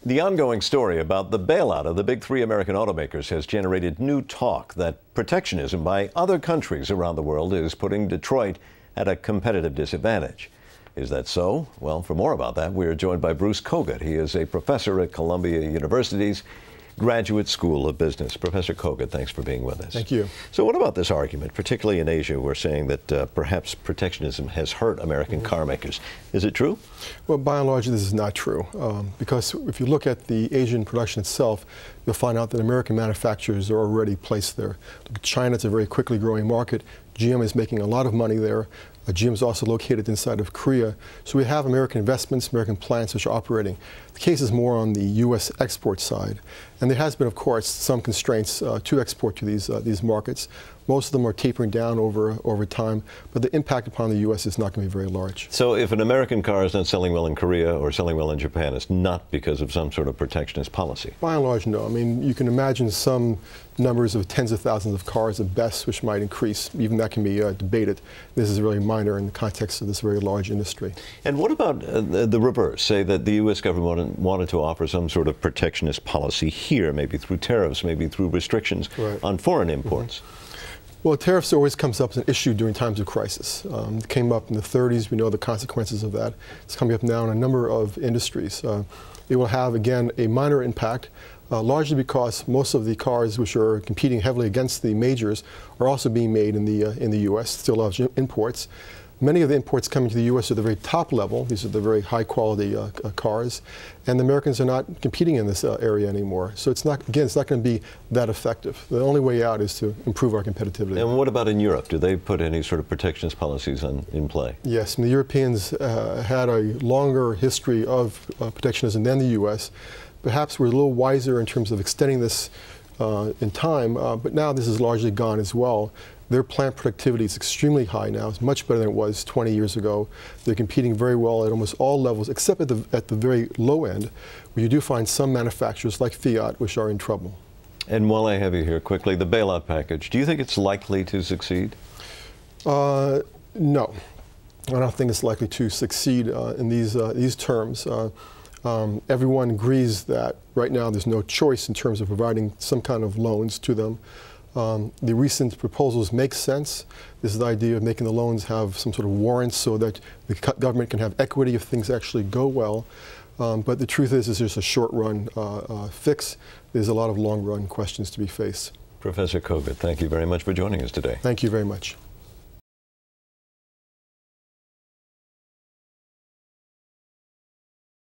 The ongoing story about the bailout of the big three American automakers has generated new talk that protectionism by other countries around the world is putting Detroit at a competitive disadvantage. Is that so? Well, for more about that, we are joined by Bruce Kogut. He is a professor at Columbia University's Graduate School of Business. Professor Kogut, thanks for being with us. Thank you. So what about this argument, particularly in Asia, we're saying that perhaps protectionism has hurt American car makers. Is it true? Well, by and large, this is not true. Because if you look at the Asian production itself, you'll find out that American manufacturers are already placed there. Look at China, it's a very quickly growing market. GM is making a lot of money there. GM is also located inside of Korea. So we have American investments, American plants which are operating. The case is more on the U.S. export side. And there has been, of course, some constraints to export to these markets. Most of them are tapering down over time, but the impact upon the U.S. is not going to be very large. So if an American car is not selling well in Korea or selling well in Japan, it's not because of some sort of protectionist policy? By and large, no. I mean, you can imagine some numbers of tens of thousands of cars at best, which might increase. Even that can be debated. This is really minor in the context of this very large industry. And what about the reverse? Say that the U.S. government wanted to offer some sort of protectionist policy here, maybe through tariffs, maybe through restrictions on foreign imports. Well, tariffs always comes up as an issue during times of crisis. It came up in the 30s. We know the consequences of that. It's coming up now in a number of industries. It will have, again, a minor impact, largely because most of the cars which are competing heavily against the majors are also being made in the U.S., still large imports. Many of the imports coming to the U.S. are the very top level. These are the very high quality cars. And the Americans are not competing in this area anymore. So it's not, again, it's not going to be that effective. The only way out is to improve our competitivity. And what about in Europe? Do they put any sort of protectionist policies in play? Yes, and the Europeans had a longer history of protectionism than the U.S. Perhaps we're a little wiser in terms of extending this in time, but now this is largely gone as well. Their plant productivity is extremely high now. It's much better than it was 20 years ago. They're competing very well at almost all levels, except at the very low end, where you do find some manufacturers like Fiat, which are in trouble. And while I have you here quickly, the bailout package, do you think it's likely to succeed? No. I don't think it's likely to succeed in these terms. Everyone agrees that right now there's no choice in terms of providing some kind of loans to them. The recent proposals make sense. This is the idea of making the loans have some sort of warrants so that the government can have equity if things actually go well. But the truth is there's a short-run fix. There's a lot of long-run questions to be faced. Professor Kogut, thank you very much for joining us today. Thank you very much.